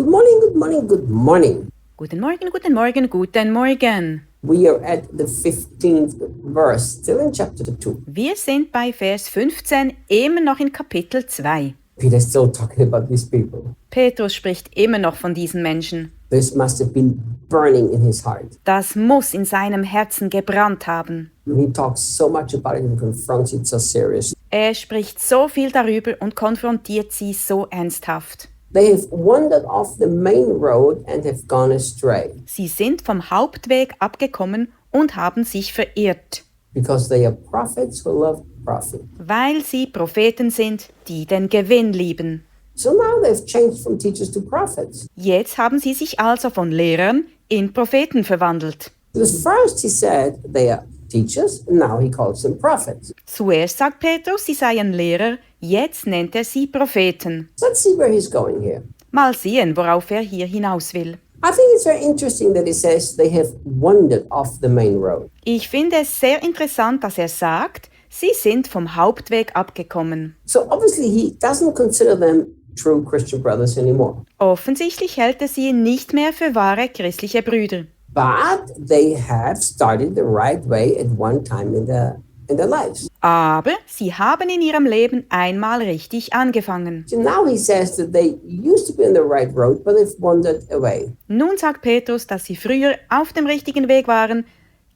Good morning, good morning, good morning. Guten Morgen, guten Morgen, guten Morgen. We are at the 15th verse, still in chapter 2. Wir sind bei Vers 15, immer noch in Kapitel 2. Peter's still talking about these people. Petrus spricht immer noch von diesen Menschen. This must have been burning in his heart. Das muss in seinem Herzen gebrannt haben. And he talks so much about it and confronts it so seriously. Er spricht so viel darüber und konfrontiert sie so ernsthaft. They have wandered off the main road and have gone astray. Sie sind vom Hauptweg abgekommen und haben sich verirrt, Because they are prophets who love profit. weil sie Propheten sind, die den Gewinn lieben. So now they've changed from teachers to prophets. Jetzt haben sie sich also von Lehrern in Propheten verwandelt. Because first he said they are teachers, and now he calls them prophets. Zuerst sagt Petrus, sie seien Lehrer, jetzt nennt er sie Propheten. So let's see where he's going here. Mal sehen, worauf er hier hinaus will. I think it's very interesting that he says they have wandered off the main road. Ich finde es sehr interessant, dass er sagt, sie sind vom Hauptweg abgekommen. So obviously he doesn't consider them true Christian brothers anymore. Offensichtlich hält er sie nicht mehr für wahre christliche Brüder. But they have started the right way at one time in their lives. Aber sie haben in ihrem Leben einmal richtig angefangen. So now he says that they used to be on the right road, but they've wandered away. Nun sagt Petrus, dass sie früher auf dem richtigen Weg waren,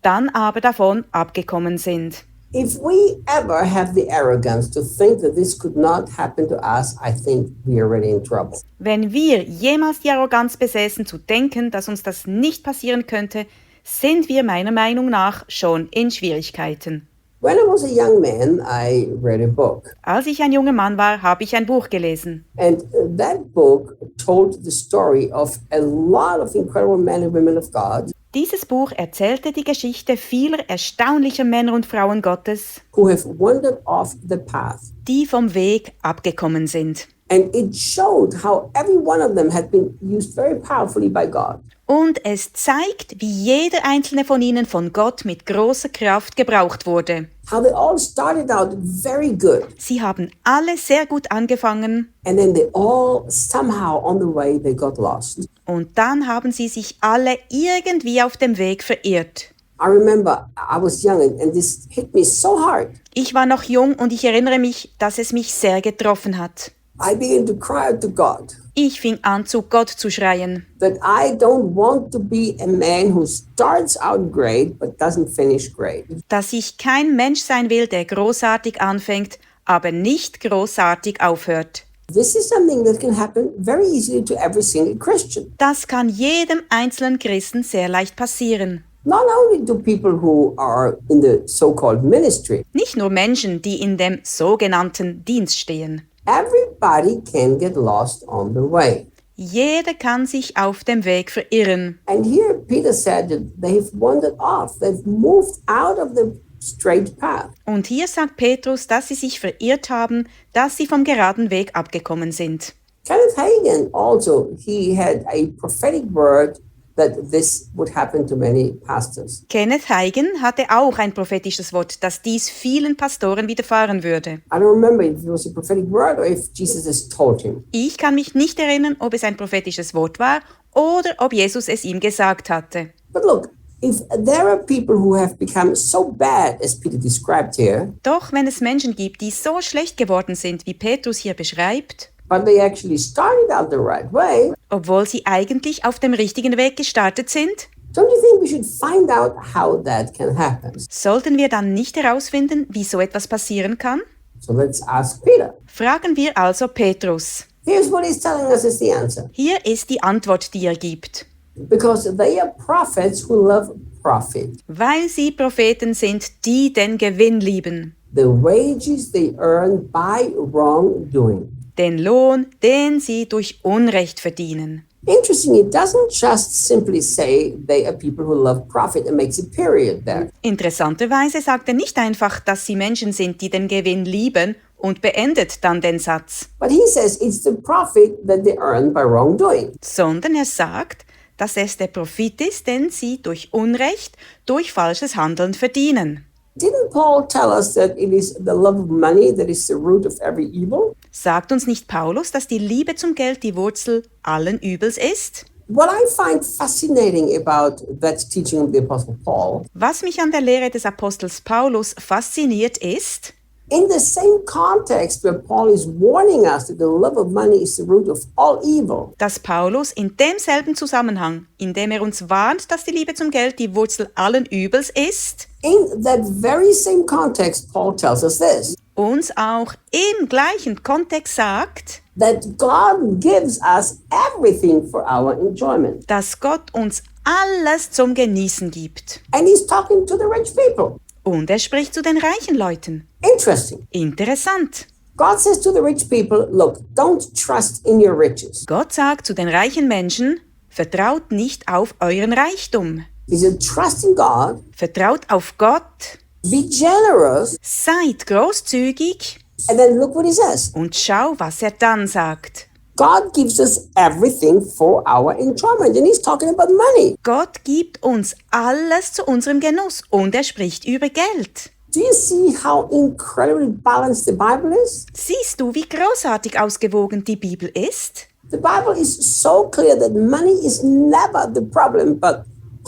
dann aber davon abgekommen sind. If we ever have the arrogance to think that this could not happen to us, I think we are already in trouble. Wenn wir jemals die Arroganz besäßen, zu denken, dass uns das nicht passieren könnte, sind wir meiner Meinung nach schon in Schwierigkeiten. When I was a young man, I read a book. Als ich ein junger Mann war, habe ich ein Buch gelesen. And that book told the story of a lot of incredible men and women of God Dieses Buch erzählte die Geschichte vieler erstaunlicher Männer und Frauen Gottes, who have wandered off the path. die vom Weg abgekommen sind. And it showed how every one of them had been used very powerfully by God. Und es zeigt, wie jeder einzelne von ihnen von Gott mit großer Kraft gebraucht wurde. How they all started out very good. Sie haben alle sehr gut angefangen And then they all somehow on the way they got lost. und dann haben sie sich alle irgendwie auf dem Weg verirrt. I remember I was young and this hit me so hard. Ich war noch jung und ich erinnere mich, dass es mich sehr getroffen hat. I began to cry out to God Ich fing an, zu Gott zu schreien, that I don't want to be a man who starts out great but doesn't finish great. dass ich kein Mensch sein will, der großartig anfängt, aber nicht großartig aufhört. This is something that can happen very easily to every single Christian. Das kann jedem einzelnen Christen sehr leicht passieren. Not only to people who are in the so-called ministry. Nicht nur Menschen, die in dem sogenannten Dienst stehen. Everybody can get lost on the way. Jeder kann sich auf dem Weg verirren. And here Peter said that they've wandered off. They've moved out of the straight path. Und hier sagt Petrus, dass sie sich verirrt haben, dass sie vom geraden Weg abgekommen sind. Kenneth Hagin also, he had a prophetic word that this would happen to many pastors. Kenneth Hagin hatte auch ein prophetisches Wort, dass dies vielen Pastoren widerfahren würde. I don't remember if it was a prophetic word or if Jesus has told him. Ich kann mich nicht erinnern, ob es ein prophetisches Wort war oder ob Jesus es ihm gesagt hatte. But look, if there are people who have become so bad as Peter described here, Doch wenn es Menschen gibt, die so schlecht geworden sind, wie Petrus hier beschreibt, but they actually started out the right way, obwohl sie eigentlich auf dem richtigen Weg gestartet sind, don't you think we should find out how that can happen? sollten wir dann nicht herausfinden, wie so etwas passieren kann? So let's ask Peter. Fragen wir also Petrus. Here's what he's telling us is the answer. Hier ist die Antwort, die er gibt. Because they are prophets who love profit. Weil sie Propheten sind, die den Gewinn lieben. The wages they earn by wrongdoing. Den Lohn, den sie durch Unrecht verdienen. Interesting, it doesn't just simply say they are people who love profit and makes a period there. Interessanterweise sagt er nicht einfach, dass sie Menschen sind, die den Gewinn lieben und beendet dann den Satz, But he says it's the profit that they earn by wrongdoing. sondern er sagt, dass es der Profit ist, den sie durch Unrecht, durch falsches Handeln verdienen. Didn't Paul tell us that it is the love of money that is the root of every evil? Sagt uns nicht Paulus, dass die Liebe zum Geld die Wurzel allen Übels ist? What I find fascinating about that teaching of the Apostle Paul, Was mich an der Lehre des Apostels Paulus fasziniert ist, in the same context where Paul is warning us that the love of money is the root of all evil, dass Paulus in demselben Zusammenhang, in dem er uns warnt, dass die Liebe zum Geld die Wurzel allen Übels ist, in that very same context, Paul tells us this, uns auch im gleichen Kontext sagt, that God gives us everything for our enjoyment. dass Gott uns alles zum Genießen gibt. And he's talking to the rich people. Und er spricht zu den reichen Leuten. Interesting. Interessant. God says to the rich people, look, don't trust in your riches. Gott sagt zu den reichen Menschen, vertraut nicht auf euren Reichtum. He said, trust in God, Vertraut auf Gott, be generous, seid großzügig and then look what he says. und schau, was er dann sagt. God gives us everything for our enjoyment. And he's talking about money. Gott gibt uns alles zu unserem Genuss und er spricht über Geld. Do you see how incredibly balanced the Bible is? Siehst du, wie großartig ausgewogen die Bibel ist? The Bible is so clear that money is never the problem, but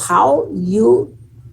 how you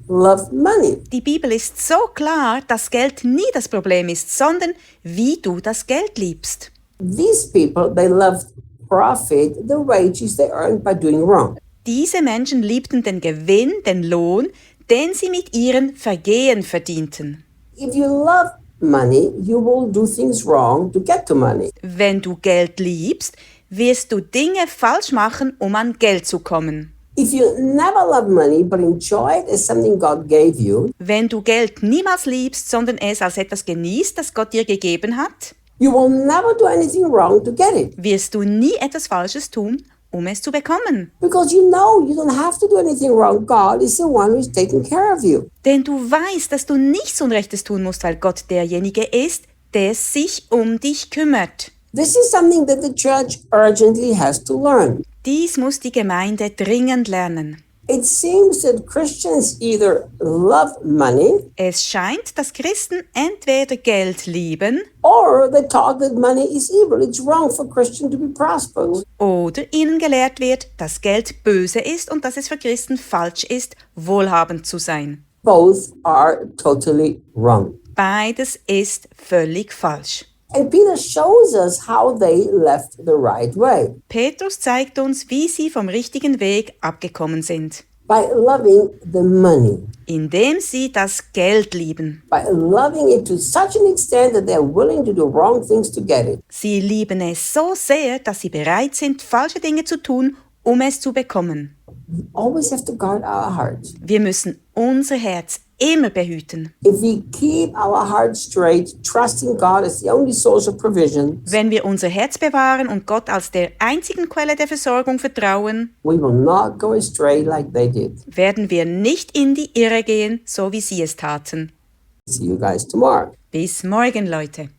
love money. Die Bibel ist so klar, dass Geld nie das Problem ist, sondern wie du das Geld liebst. These people, they loved profit, the wages they earned by doing wrong. Diese Menschen liebten den Gewinn, den Lohn, den sie mit ihren Vergehen verdienten. If you love money, you will do things wrong to get to money. Wenn du Geld liebst, wirst du Dinge falsch machen, um an Geld zu kommen. If you never love money but enjoy it as something God gave you, Wenn du Geld niemals liebst, sondern es als etwas genießt, das Gott dir gegeben hat, you will never do anything wrong to get it. wirst du nie etwas Falsches tun, um es zu bekommen. Because you know you don't have to do anything wrong. God is the one who's taking care of you. Denn du weißt, dass du nichts Unrechtes tun musst, weil Gott derjenige ist, der sich um dich kümmert. This is something that the church urgently has to learn. Dies muss die Gemeinde dringend lernen. It seems that Christians either love money Es scheint, dass Christen entweder Geld lieben or they talk that money is evil. It's wrong for Christians to be prosperous. oder ihnen gelehrt wird, dass Geld böse ist und dass es für Christen falsch ist, wohlhabend zu sein. Both are totally wrong. Beides ist völlig falsch. And Peter shows us how they left the right way Petrus zeigt uns, wie sie vom richtigen Weg abgekommen sind, by loving the money, indem sie das Geld lieben. by loving it to such an extent that they're willing to do wrong things to get it. Sie lieben es so sehr, dass sie bereit sind, falsche Dinge zu tun, um es zu bekommen. We always have to guard our hearts. Wir müssen unser Herz immer behüten. If we keep our hearts straight, trusting God as the only source of provision, Wenn wir unser Herz bewahren und Gott als der einzigen Quelle der Versorgung vertrauen, we will not go astray like they did. werden wir nicht in die Irre gehen, so wie sie es taten. See you guys tomorrow. Bis morgen, Leute.